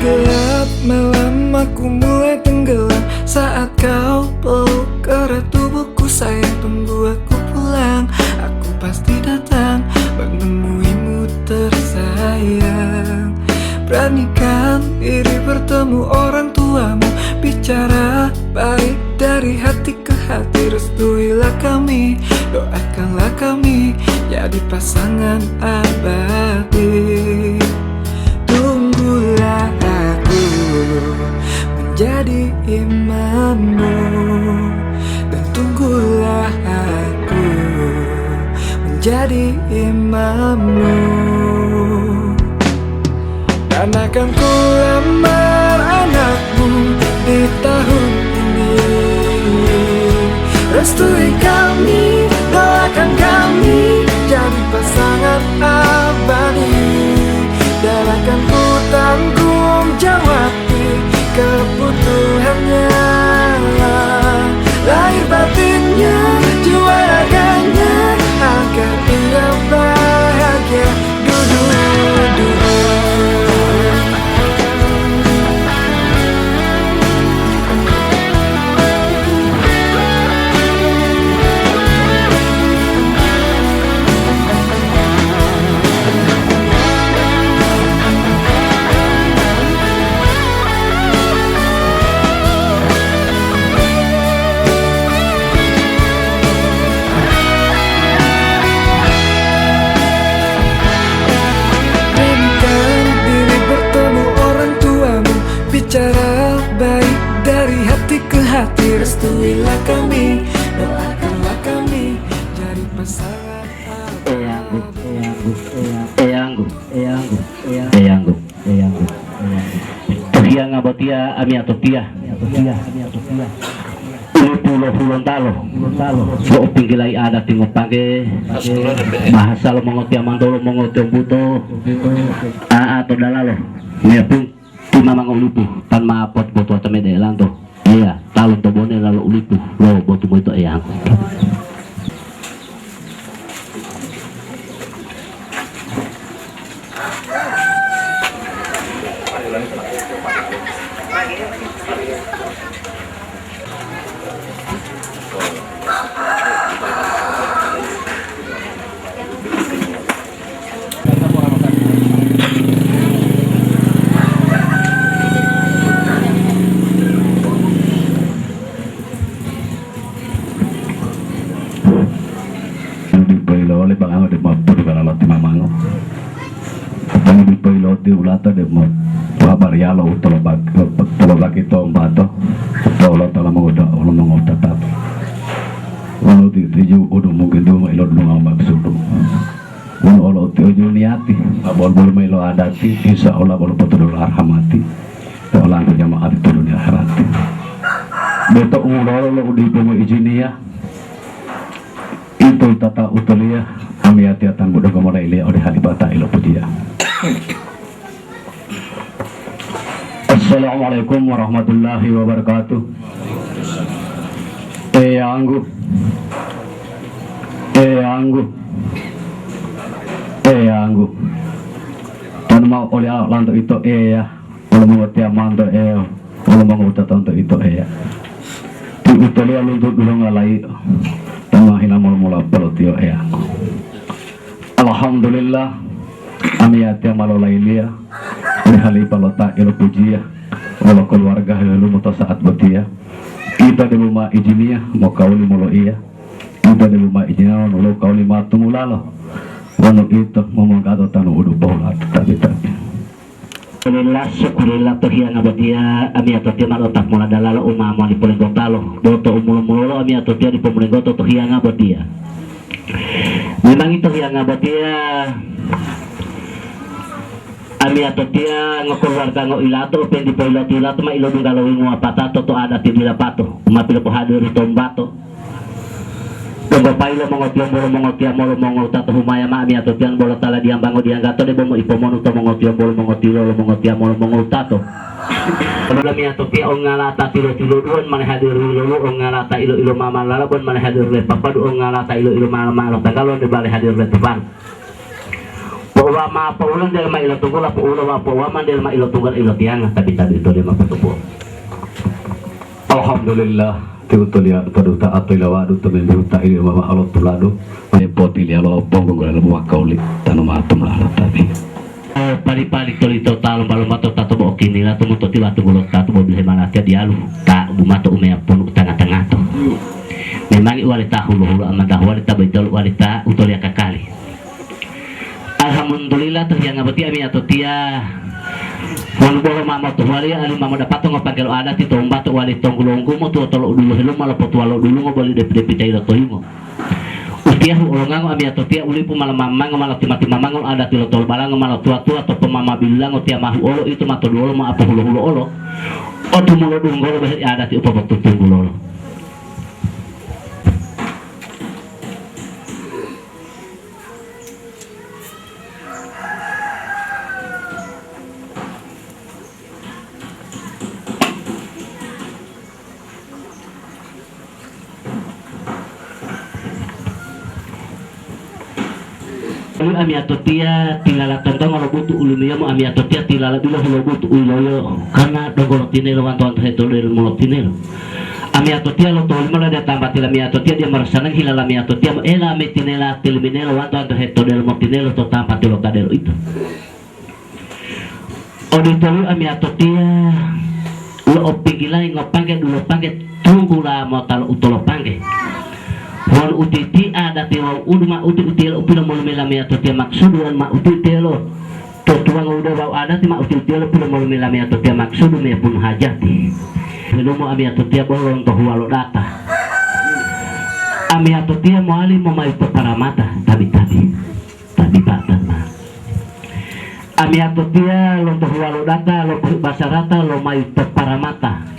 gelap malam aku mulai tenggelam saat kau peluk erat tubuhku. Sayang, tunggu aku pulang, aku pasti datang menemuimu tersayang. Beranikan diri bertemu orang tuamu, bicara baik dari hati ke hati. Restuilah kami, doakanlah kami jadi pasangan abadi. Tunggulah aku menjadi imammu, dan tunggulah aku menjadi imammu. Dan akan ku lamar anakmu di tahun ini. Restui kami, doakan kami jadi pasangan abadi. Dan akan ku tanggung jawab kebutuhannya, lahir batinnya, jiwa raganya, agar ia bahagia. Bicara baik dari hati ke hati. Restuilah kami, doakanlah kami jadi pasangan Tuhia ngabotia ami atotia Pulo talo so pinggilai ada tinggal pake bahasa lo mengotia mandolo mengotia buto atau dalalo ngepung mama ulipu tan ma pot boto tamede lanto iya talon to bone lalu ulipu lo boto boto eyang oleh bang de mabur kalau lati mamango tani di pilot di ulata de mo babar yalo tolo bag itu bato tolo mau tetap walau di tujuh udah mungkin dua ilo dulu maksud walau tujuh niati abol boleh ilo adati insya Allah boleh betul arhamati olah jamaah itu dunia harati beto umur lo di pomo ijinia itu tata utulia amiati atan budak gomora ilia oleh halibata ilo pujiya. Assalamualaikum warahmatullahi wabarakatuh. Anggu tan mau oleh lanto itu ya oleh mengotia manto oleh mengotia tanto itu ya di utulia luntur dulu ngalai Tamahina mula pelotio ya. Alhamdulillah amiyati malolailia lihali pelota ilo pujiya walau keluarga lalu muta saat betia kita di rumah ijinia mau kauli molo iya kita di rumah ijinia mau kauli matu mulalo wanu itu ngomong kata tanu udah bola tapi Alhamdulillah, syukurillah tuhia ngabatia ami atotia malotak mula dalalo umama di Pulenggotalo doto umul-umulo ami atotia di Pemulenggoto tuhia ngabatia memang itu yang ngabatia ami atotia ngokeluarga ngo ilato pen di poilati ilato ma ilo dunggalawi ngo apatato to ada tibila pato umapilo po hadir tombato Tunggu pailo mengotiong bolo mengotiang molo mengotatu humaya ma ami atotian bolo tala diang bango diang gato de bomo ipomono to mengotiong bolo mengotilo lo mengotiang molo mengotato kalau mi atotia ongalata tilo duan mana hadir ilo ongalata ilo mama lalabon mana hadir le papadu ongalata ilo mama lo tagalo de bale hadir le tepan Pauwa ma paulan del ma ilo tunggal pauwa wa pauwa man del ma ilo tunggal ilo tiang tapi tadi itu dia makutupo. Alhamdulillah tiutulia paduta atilawa du temenduta ini mama Allah tuladu poti lialo pongo gala muakauli tanu matum lah tabi. Pali-pali tolito talong balong bato tato bo kini la tumu toti la tumu tato bo bihe mana tia dialu ta bumato umea punu tengah-tengah to. Memang walita hulu-hulu amanda walita betul walita utolia kakali. Alhamdulillah tuh yang ngabati ami atau tia wan bolo mama tuh wali ali mama dapat ngopangkel ada ti tomba tuh wali tonggulonggu mo tuh tolo dulu helu malah potualo dulu ngobali depi cai lo tohimo utia ulongang ami atau tia uli pu malam mamang malah timati mamang ada ti lo tol balang malah tua-tua atau pemama bilang utia mahu olo itu mato dulu ma apa hulu-hulu olo otu mulo dunggolo bahari ada ti upa waktu tunggul olo. Ami atau tia tilala tentang kalau butuh ulumia mo ami atau tia tilala bila kalau butuh uloyo karena dogolok tinelo wantuan itu dari mulot tinelo ami atau tia lo tol malah dia tambah tilami atau tia dia merasa nang hilala ami atau tia ela ami tinela tilminelo wantuan itu dari mulot tinelo to tambah tilo kadelo itu auditori ami atau tia lo opigilai ngopangke dulu pangke tunggu lah mau talo utolo pangke wan utiti ada tiwa udma uti utilo upilo mulu melami atau tia maksud wan ma utitelo to tuang udah bau ada ti ma utitelo upilo mulu melami atau tia maksud me pun hajati helu mo ami atau tia bolong to hualo data ami atau tia mo ali mo mai paramata tabi batan ma ami atau tia lo to hualo data lo bahasa rata lo mai paramata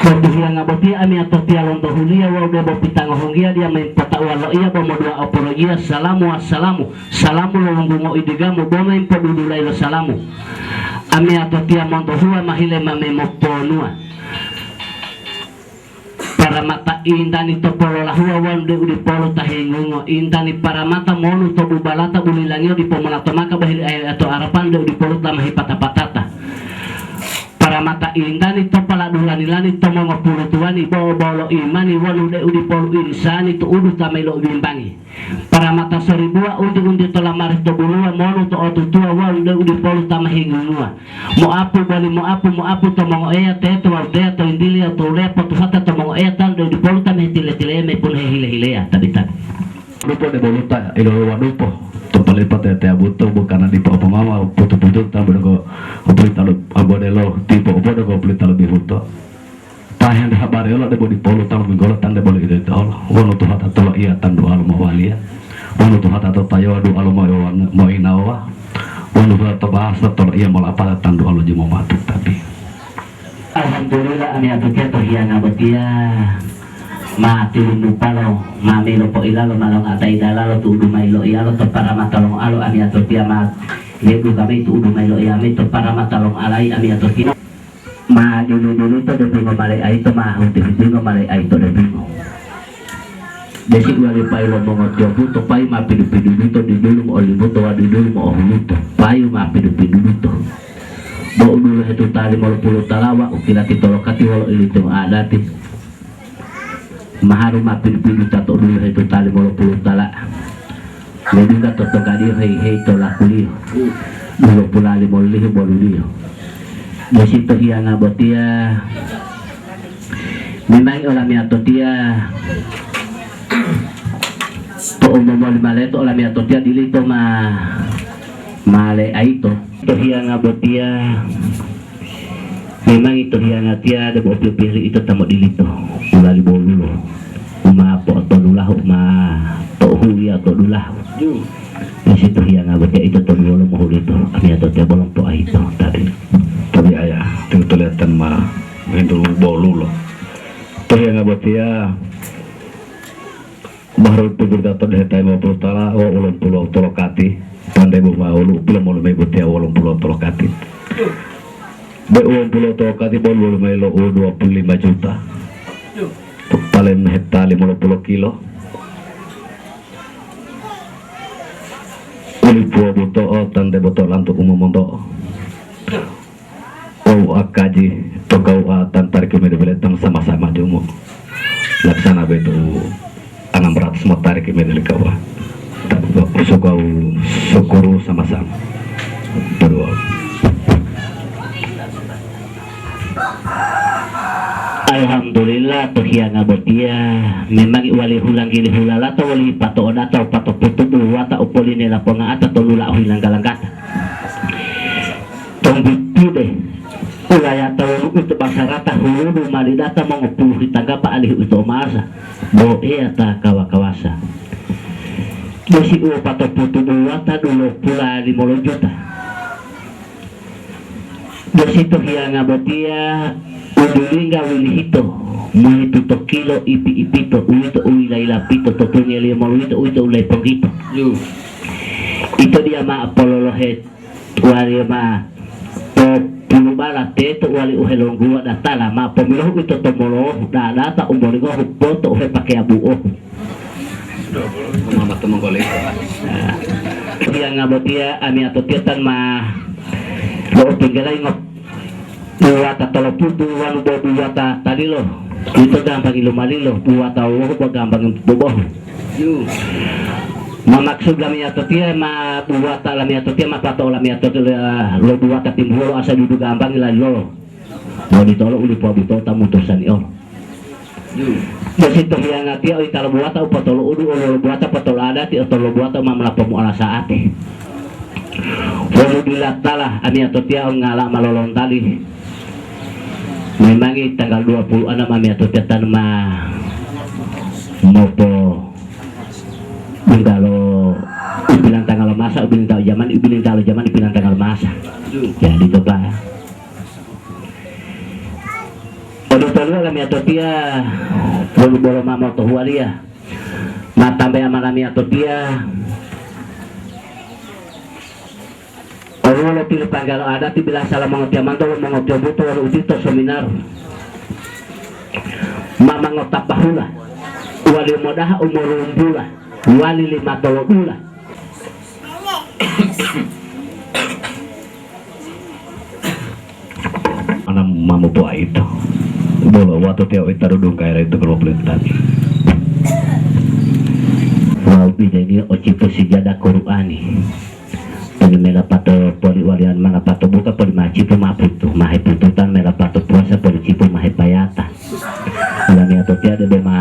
Bertuhia ngaboti ami atau tia lonto hulia wa udah bopita ngahongia dia main pata walo iya bomo dua oporogia salamu assalamu salamu lolonggu mo idigamu bomo main podudulai lo salamu ami atau tia monto hua mahile mame moponua para mata intani to polo lahua wan de udi polo tahingungo intani para mata monu to bubalata bulilangio di pomona tomaka bahili atau arapan de udi polo tamahi patapatata para mata indani to pala dulani lani to mongo pulu tuani bolo imani wanu de udi polu insani to udu tamelo bimbangi para mata soribua undi to lamaris to bulua monu to otu tua wanu de udi polu tamahingunua mo apu to mongo ea te to waldea to indilia to lepo to hata to mongo ea tan de udi polu tamahitile me pun hile tabi Lupo de boluta ilo wadupo to palipat te abuto bukan di papa mama putu-putu ta bergo opli talu abodelo tipo obodo go opli talu bihuto pahen de habare lo de bodi polu talu mingolo tan de boli de tol wono to hata tolo iya tan do almo walia wono to hata to tayo do almo mo inawa wono to bahasa tolo iya mola apa tan do almo jimo matu tapi alhamdulillah ami atau tia terhiang abatia mati lumbu palo mamelo po ilalo malong atay dalalo tu udu mailo ialo to para matalong alo ami atau tia mat lebu kami tu udu mailo iami to para matalong alai ami atau tia ma dulu to de bingo malay ay to ma unti bingo malay ay to de bingo desi wali pailo mongot jobu to pai ma pidu-pidu dito di dulu mo olibo to di dulu mo ohuluto payo ma pidu-pidu dito bo dulu itu tali mo puluh talawa ukila titolokati walo ilito adati maharu mapil-pil tato dulu itu tali molo puluh tala lebih ka toto kadi hei tolak kuliah dulu pulali molo liho bolu liho di situ hiang abotia memang olami atau dia to umum male to olami atau dia dilito male aito to hiang abotia memang itu yang atia ada bawa pilih itu tamu dilito ulali bolu uma po to dulah uma to huya to dulah di situ yang atia itu to bolu mau itu kami atau dia bolong to itu tapi ayah itu kelihatan mah itu bolu lo to yang atia baru tujuh dato de tay mo tala o ulun pulau tolokati pandai bu maulu film mo mai butia ulun pulau tolokati Be-20 tokati bon bolu mailo 25 juta. Paling hektar 50 kilo. Uli buto tan de botol lantuk umum untuk akaji togau tan tarik kami beletang sama-sama jumu laksana betu 600 motor kami dari kawa sukau syukuru sama-sama berdua. Alhamdulillah tuhiang abotia memang wali hulang gili hulala atau wali pato oda atau pato putu wata upoli nela ponga ata tolula hilang galangkata tongbitu deh ulaya tahu itu bangsa rata hulu malidata mengupuluh tangga pak alih itu masa bo ta kawa-kawasa besi pato putu wata dulu pula 50 juta besi tuhiang abotia udulinga wilihito muhito kilo ipi-ipito uito uilai-lapito totunya lima uito ulai pogito itu dia ma pololohet wali ma pulubala teto wali uhelong gua datala ma pemiloh itu tomolo data umoligo foto uhe pakai abu Mama teman kolek dia ngabotia ami atau tiatan ma lo tinggalai ngop buata tolo putu wanu bo buata tadi lo itu gampang ilumali lo buata wo bo gampang boboh mamaksud lamia totia ma buata lamia totia ma pato lamia totia lo buata timbul asa duduk gampang ilali lo mau ditolong uli po bito tamu tosan yo Desitu yang ngati oi kalau buata upatolo udu lo buata patolo ada ti atau lo buata ma melapamu ala saate walu dilatala ami totia ngala malolong tali memang tanggal 26 ami atau tetan mah mopo bingalo bilang tanggal masa bilang tahu zaman bilang tanggal masa jadi coba Odo tolu ami atau dia bolo mama atau walia matambe amalami atau dia Orang pilih panggalo ada ti bila salah mengotia mantol mengotia buto walau udito seminar mama ngotap bahula wali modah umur umbula wali 5 tolobula anak mamu tua itu bolo waktu tiap itu rudung kayak itu kalau pelintas wow bidanya ocipo sijada Qur'ani mela pato poli walian mana pato buka poli macipu maputu mahe pututan mela pato puasa poli cipu mahe payata lami atau tiada bema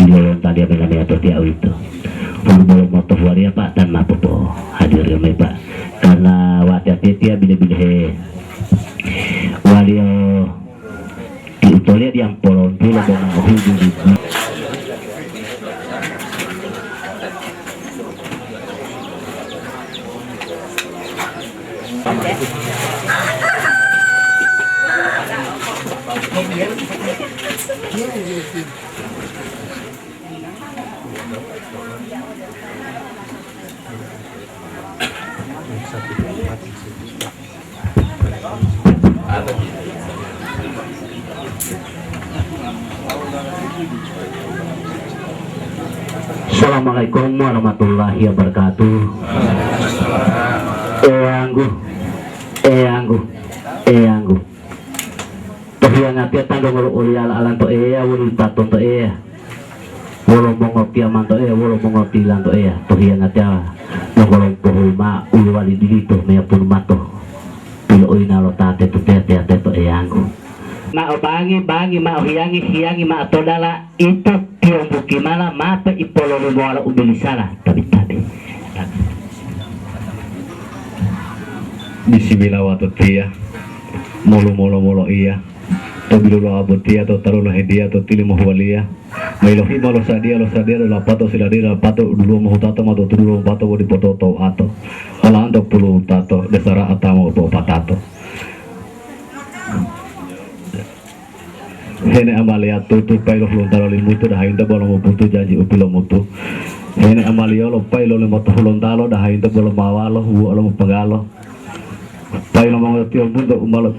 ilolong tadi lami atau tiada itu belum motor waria pak dan mapupo hadir ya pak karena wajah tiada bila he walio diutolia yang polon pula dengan hujung Assalamualaikum warahmatullahi wabarakatuh. Anggu. Tohiang atia tanggung uli alan to wuli taton to wolo mongopia manto wolo mongopilan to tohiang atia nongolong pohulma uli wali dilito mea pun mato pilo ina lo tate to te to anggu. Ma bangi ma hiangi ma todala itu tiong bukimala mapa ipolo lumoala ubilisala tabi bismillah waktu tia molo iya to bilulo abotia to tarulo hedia to tili mohwalia mailohi malo sadia lo lapato siladira lapato dulu mohutato mato dulu pato di poto to ato alando pulu tato desara atamo to patato hene amalia tutu pailo luntaro limutu dah hinta bolong putu janji upilo mutu hene amalia lo pailo le moto luntalo dah hinta bolong mawalo lo pegalo pailo mangoti mundo umalo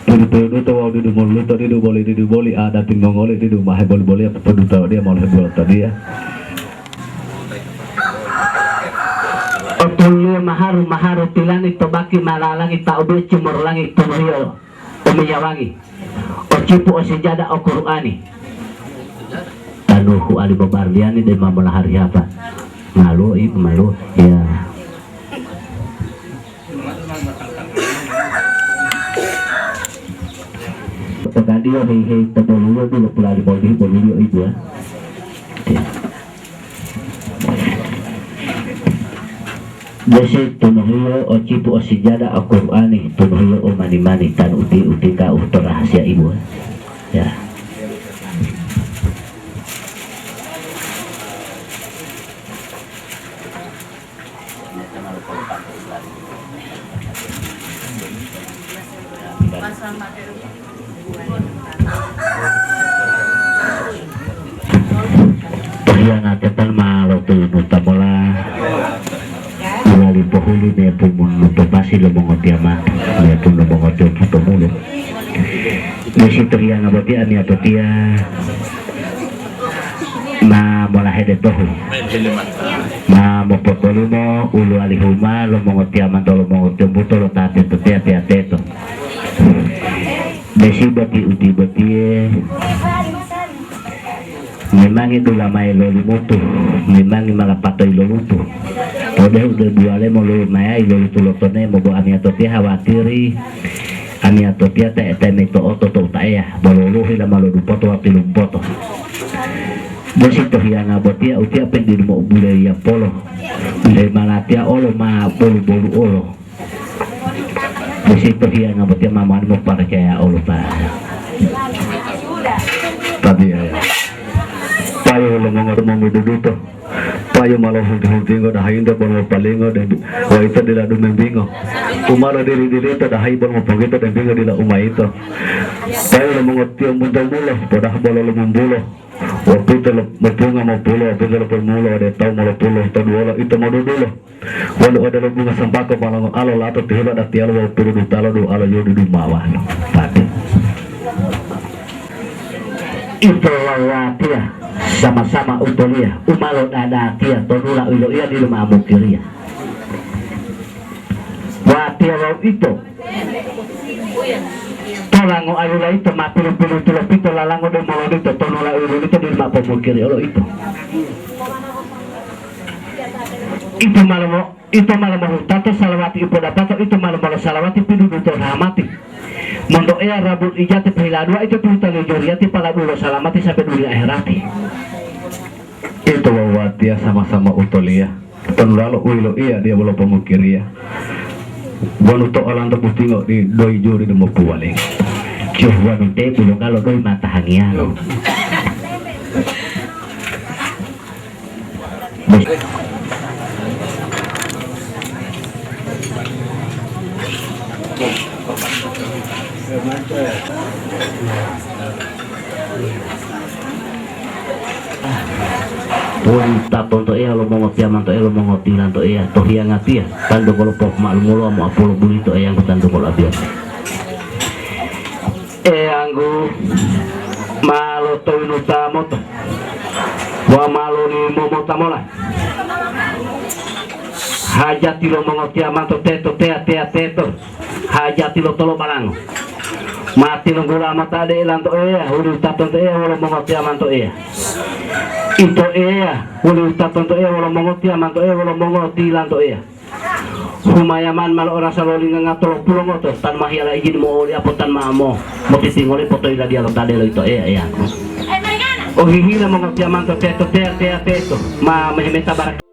Dudu to dudu mulu to dudu boli ada tim mongoli dudu mahe boli apa dudu dia mau hebol tadi ya. Uli maharu tilangit tobaki malalangit taubi cumur langit tumriyo umiyawangi o cipu o sejada o Qur'ani tanuhu ali babarliani de mamala hari apa malu ya pagkadio hei tabuluyo dulu pula di boluyo ibu ya. Desi tunuhiyo o cipu o sijada o Qur'ani tunuhiyo o mani tan uti ka uhto rahasia ibu ya. Yang ngatetan malo tu nutamola wali pohuli me pumun nutopasi lo mongotiaman me pun lo mongotio puto mulo desi teriang abotia ani abotia ma mola hede tohu ma mopotolumo ulu alihuma lo mongotiaman to lo mongotio puto lo tate to tea teto desi bati uti batie memang itu lama ilo limutu memang mga patoy lo luto ode udah buale mo lo maya ilo luto lotone mo bo ani atotia hawatiri ani atotia te meto oto to tae bololo hila malo dupoto apilum poto desito hiang abotia utia pendi mo bule ya polo le malatia olo ma bolu olo desito hiang abotia maman mo para kaya olo pa tadi ya payo lo mga dito payo malo hunting da hainda bon palingo da wa ita dila dumembingo umaro diri ta da hay bon mo pagito da bingo dila umaito payo lo mga tiyo mundo mulo poda bolo lo mumbulo wa pito lo mapunga mo pulo pito lo permulo da tau mo pulo to duolo ito mo dulo walo ada lo bunga sampako palango alo lato tihula da tialo wa piro du talo du alo yo du mawa pati itu lawatia sama-sama utolia umalo dadatia tonula ilo iya di rumah amukiria watia wau itu tolango alula itu mapilu-pilu tulopito lalango de molo itu tonula ilo itu di rumah pemukiri olo itu malam tato salawati ipo dapato itu malam salawati pidu duto rahmati mondo ea rabul ijati pahila itu tuh joriati pala dulu salamati sampai dunia akhirati itu wawatia sama-sama utolia penulalu uilo iya dia belum pemukiria wanu to alang to putingo di doi juri demo pualing cuh wanu te belum kalau doi mata hangian tapon to lo mo tiaman to lo mo tilan to to hiang atia tando kalau pok malumulo mo apolo buli to yang tando kalau abia anggu malo to inutamo to wa malo ni mo tamola hajati lo mo tiaman to teto hajati lo tolo balang mati lo gula mata de ilan to ulu tapon to lo mo tiaman to ito ulu tapon to lo mo tiaman to lo mo tilan to humayaman mal ora saloli nga tolong pulong to tan mahiala ijin mo oli apo tan mamo mo titingoli poto ila dia lo tade lo ito o hihila mo tiaman to teto ma mahimeta barak